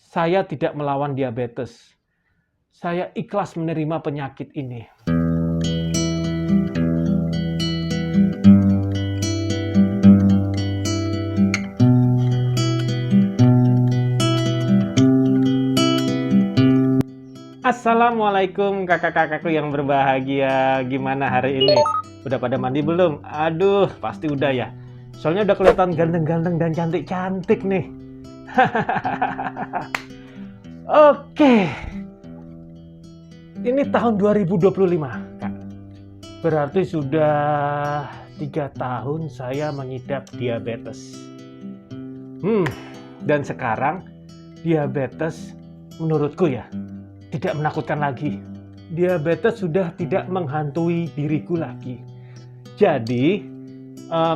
Saya tidak melawan diabetes. Saya ikhlas menerima penyakit ini. Assalamualaikum kakak-kakakku yang berbahagia. Gimana hari ini? Udah pada mandi belum? Aduh, pasti udah ya. Soalnya udah kelihatan ganteng-ganteng dan cantik-cantik nih. Oke. Ini tahun 2025, Kak. Berarti sudah 3 tahun saya mengidap diabetes. Dan sekarang diabetes menurutku ya tidak menakutkan lagi. Diabetes sudah tidak menghantui diriku lagi. Jadi,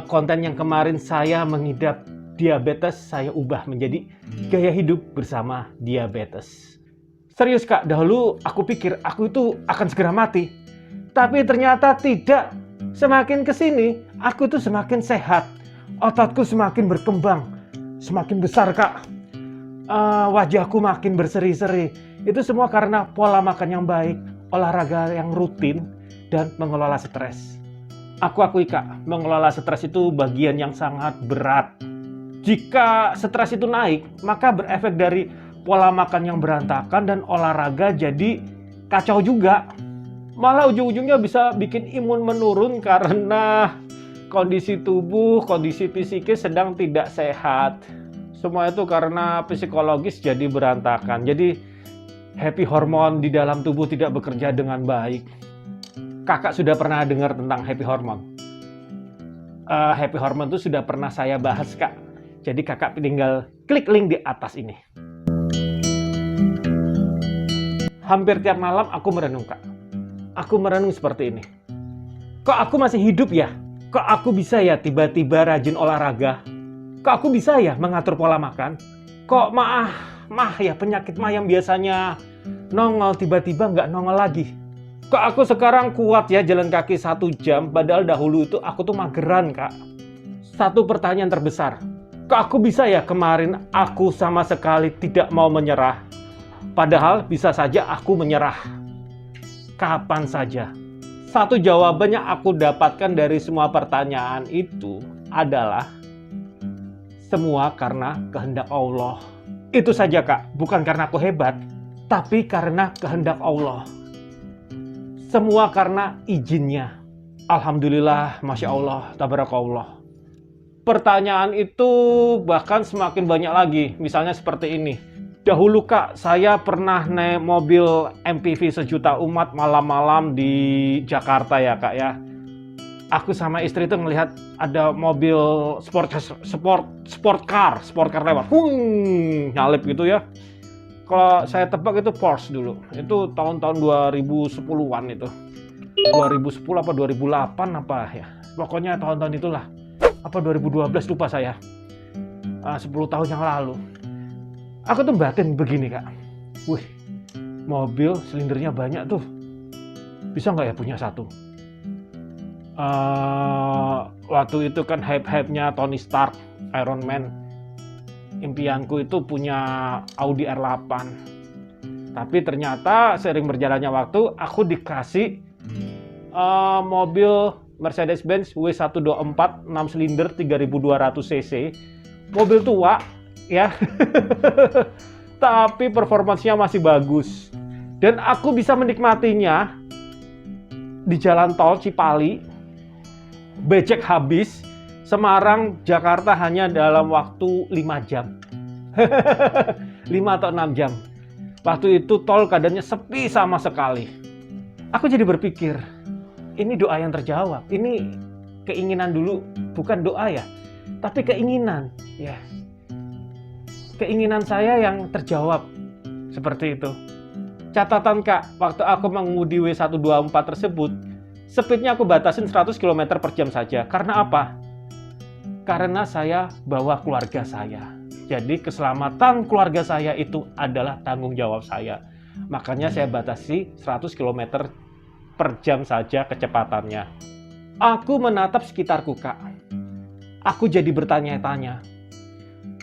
konten yang kemarin saya mengidap diabetes, saya ubah menjadi gaya hidup bersama diabetes. Serius Kak, dahulu aku pikir aku itu akan segera mati. Tapi ternyata tidak. Semakin kesini, aku itu semakin sehat. Ototku semakin berkembang. Semakin besar Kak. Wajahku makin berseri-seri. Itu semua karena pola makan yang baik, olahraga yang rutin, dan mengelola stres. Aku akui Kak, mengelola stres itu bagian yang sangat berat. Jika stres itu naik, maka berefek dari pola makan yang berantakan dan olahraga jadi kacau juga. Malah ujung-ujungnya bisa bikin imun menurun karena kondisi tubuh, kondisi psikis sedang tidak sehat. Semua itu karena psikologis jadi berantakan. Jadi happy hormon di dalam tubuh tidak bekerja dengan baik. Kakak sudah pernah dengar tentang happy hormon? Happy hormon itu sudah pernah saya bahas Kak. Jadi kakak tinggal klik link di atas ini. Hampir tiap malam aku merenung Kak. Aku merenung seperti ini. Kok aku masih hidup ya? Kok aku bisa ya tiba-tiba rajin olahraga? Kok aku bisa ya mengatur pola makan? Kok ya penyakit mah yang biasanya nongol tiba-tiba nggak nongol lagi. Kok aku sekarang kuat ya jalan kaki 1 jam, padahal dahulu itu aku tuh mageran Kak. Satu pertanyaan terbesar, kok aku bisa ya kemarin aku sama sekali tidak mau menyerah, padahal bisa saja aku menyerah kapan saja. Satu jawabannya aku dapatkan dari semua pertanyaan itu adalah semua karena kehendak Allah. Itu saja Kak, bukan karena aku hebat, tapi karena kehendak Allah. Semua karena izinnya. Alhamdulillah, Masya Allah, Tabarakallah. Pertanyaan itu bahkan semakin banyak lagi. Misalnya seperti ini. Dahulu Kak, saya pernah naik mobil MPV sejuta umat malam-malam di Jakarta ya Kak ya. Aku sama istri itu melihat ada mobil sport car lewat. Nyalip gitu ya. Kalau saya tebak itu Porsche dulu. Itu tahun-tahun 2010-an itu. 2010 apa 2008 apa ya. Pokoknya tahun-tahun itulah. Apa 2012 lupa saya. 10 tahun yang lalu. Aku tuh batin begini Kak. Wih, mobil silindernya banyak tuh. Bisa nggak ya punya satu? Waktu itu kan hype-hypenya Tony Stark, Iron Man. Impianku itu punya Audi R8. Tapi ternyata seiring berjalannya waktu, aku dikasih mobil Mercedes-Benz W124 6 silinder 3200 cc. Mobil tua ya. Tapi performanya masih bagus. Dan aku bisa menikmatinya di jalan tol Cipali. Becek habis. Semarang, Jakarta hanya dalam waktu 5 jam. 5 atau 6 jam. Waktu itu tol keadaannya sepi sama sekali. Aku jadi berpikir, ini doa yang terjawab. Ini keinginan dulu, bukan doa ya. Tapi keinginan. Ya. Keinginan saya yang terjawab. Seperti itu. Catatan Kak, waktu aku mengemudi W124 tersebut, speednya aku batasin 100 km per jam saja. Karena apa? Karena saya bawa keluarga saya. Jadi keselamatan keluarga saya itu adalah tanggung jawab saya. Makanya saya batasi 100 km per jam saja kecepatannya. Aku menatap sekitarku Kak. Aku jadi bertanya-tanya.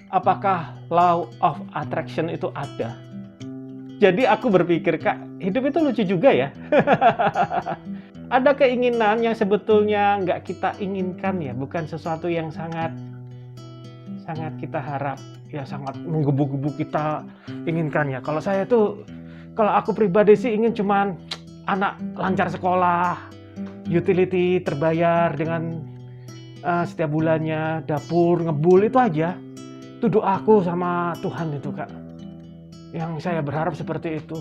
apakah law of attraction itu ada? Jadi aku berpikir, Kak, hidup itu lucu juga ya. Ada keinginan yang sebetulnya nggak kita inginkan ya, bukan sesuatu yang sangat kita harap, ya sangat menggebu-gebu kita inginkan ya. Kalau aku pribadi sih ingin cuman anak lancar sekolah, utility terbayar dengan setiap bulannya, dapur ngebul, itu aja. Itu doaku sama Tuhan itu, Kak. Yang saya berharap seperti itu.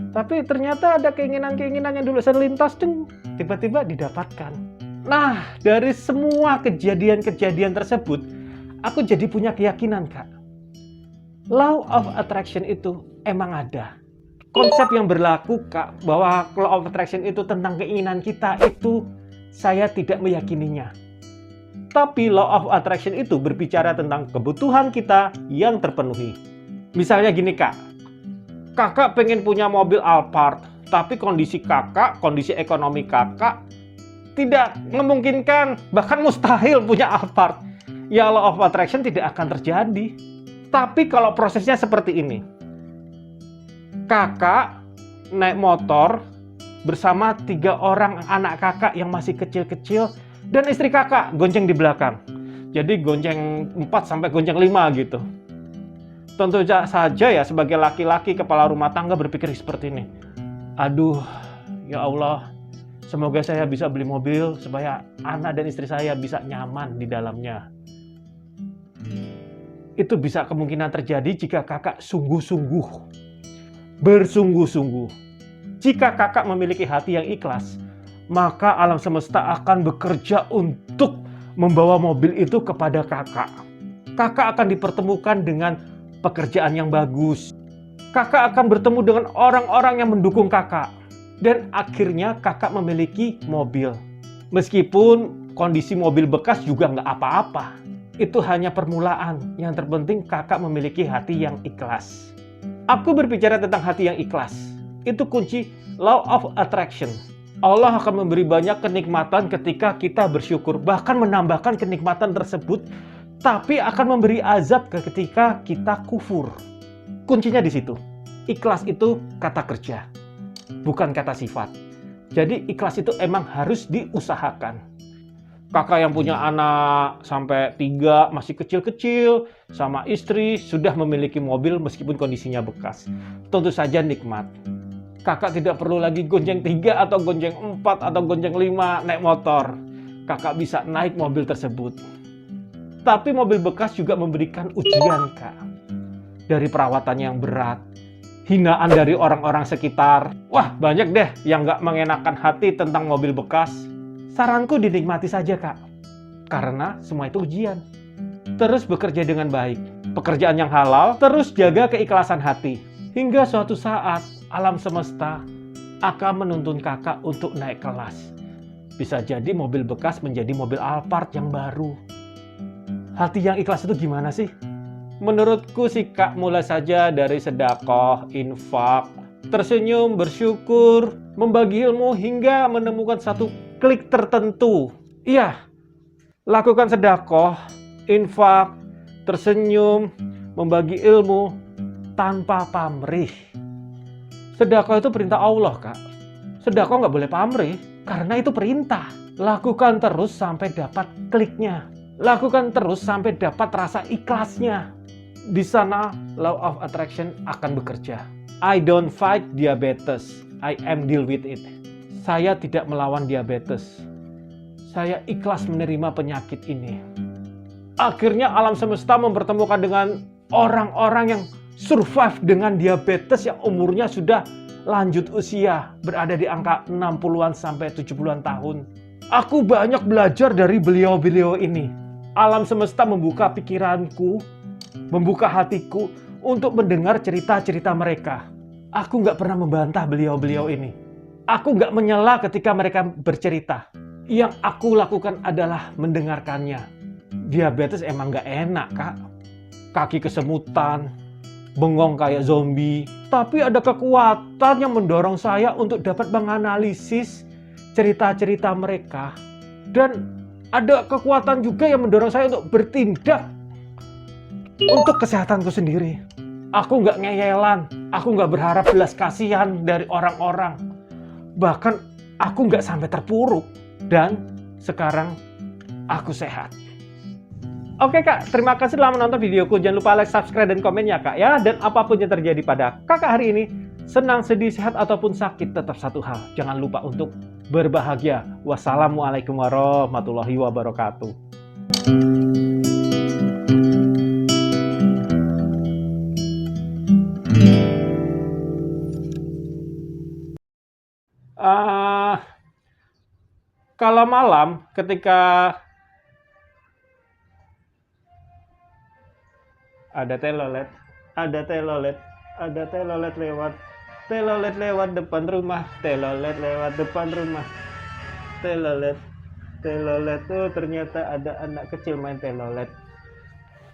Tapi ternyata ada keinginan-keinginan yang dulu selintas tiba-tiba didapatkan. Nah, dari semua kejadian-kejadian tersebut, aku jadi punya keyakinan, Kak. Law of attraction itu emang ada. Konsep yang berlaku, Kak, bahwa law of attraction itu tentang keinginan kita, itu saya tidak meyakininya. Tapi law of attraction itu berbicara tentang kebutuhan kita yang terpenuhi. Misalnya gini, Kak. Kakak pengen punya mobil Alphard, tapi kondisi ekonomi kakak tidak memungkinkan, bahkan mustahil punya Alphard. Ya, law of attraction tidak akan terjadi. Tapi kalau prosesnya seperti ini. Kakak naik motor bersama 3 orang anak kakak yang masih kecil-kecil, dan istri kakak gonceng di belakang. Jadi gonceng 4 sampai gonceng 5 gitu. Tentu saja ya, sebagai laki-laki kepala rumah tangga berpikir seperti ini. Aduh, ya Allah, semoga saya bisa beli mobil supaya anak dan istri saya bisa nyaman di dalamnya. Itu bisa kemungkinan terjadi jika kakak bersungguh-sungguh. Jika kakak memiliki hati yang ikhlas, maka alam semesta akan bekerja untuk membawa mobil itu kepada kakak. Kakak akan dipertemukan dengan pekerjaan yang bagus. Kakak akan bertemu dengan orang-orang yang mendukung kakak. Dan akhirnya kakak memiliki mobil. Meskipun kondisi mobil bekas juga nggak apa-apa. Itu hanya permulaan. Yang terpenting kakak memiliki hati yang ikhlas. Aku berbicara tentang hati yang ikhlas. Itu kunci law of attraction. Allah akan memberi banyak kenikmatan ketika kita bersyukur. Bahkan menambahkan kenikmatan tersebut, tapi akan memberi azab ketika kita kufur. Kuncinya di situ. Ikhlas itu kata kerja, bukan kata sifat. Jadi ikhlas itu emang harus diusahakan. Kakak yang punya anak sampai 3 masih kecil-kecil, sama istri sudah memiliki mobil meskipun kondisinya bekas. Tentu saja nikmat. Kakak tidak perlu lagi gonceng 3 atau gonceng 4 atau gonceng 5 naik motor. Kakak bisa naik mobil tersebut. Tapi mobil bekas juga memberikan ujian, Kak. Dari perawatan yang berat, hinaan dari orang-orang sekitar. Wah, banyak deh yang gak mengenakan hati tentang mobil bekas. Saranku dinikmati saja, Kak. Karena semua itu ujian. Terus bekerja dengan baik. Pekerjaan yang halal, terus jaga keikhlasan hati. Hingga suatu saat, alam semesta akan menuntun kakak untuk naik kelas. Bisa jadi mobil bekas menjadi mobil Alphard yang baru. Hati yang ikhlas itu gimana sih? Menurutku sih, Kak, mulai saja dari sedekah, infak, tersenyum, bersyukur, membagi ilmu hingga menemukan satu klik tertentu. Iya, lakukan sedekah, infak, tersenyum, membagi ilmu tanpa pamrih. Sedekah itu perintah Allah, Kak. Sedekah nggak boleh pamrih karena itu perintah. Lakukan terus sampai dapat kliknya. Lakukan terus sampai dapat rasa ikhlasnya. Di sana, law of attraction akan bekerja. I don't fight diabetes. I am deal with it. Saya tidak melawan diabetes. Saya ikhlas menerima penyakit ini. Akhirnya alam semesta mempertemukan dengan orang-orang yang survive dengan diabetes yang umurnya sudah lanjut usia. Berada di angka 60-an sampai 70-an tahun. Aku banyak belajar dari beliau-beliau ini. Alam semesta membuka pikiranku, membuka hatiku untuk mendengar cerita-cerita mereka. Aku nggak pernah membantah beliau-beliau ini. Aku nggak menyela ketika mereka bercerita. Yang aku lakukan adalah mendengarkannya. Diabetes emang nggak enak, Kak. Kaki kesemutan, bengong kayak zombie. Tapi ada kekuatan yang mendorong saya untuk dapat menganalisis cerita-cerita mereka. Dan ada kekuatan juga yang mendorong saya untuk bertindak untuk kesehatanku sendiri. Aku nggak ngeyelan, aku nggak berharap belas kasihan dari orang-orang. Bahkan aku nggak sampai terpuruk. Dan sekarang aku sehat. Oke kak, terima kasih telah menonton videoku. Jangan lupa like, subscribe, dan komen ya kak ya. Dan apapun yang terjadi pada kakak hari ini, senang, sedih, sehat, ataupun sakit, tetap satu hal. Jangan lupa untuk berbahagia. Wassalamualaikum warahmatullahi wabarakatuh. Kalau malam ketika ada telolet, ada telolet, ada telolet lewat depan rumah, telolet lewat depan rumah, telolet, telolet tuh ternyata ada anak kecil main telolet.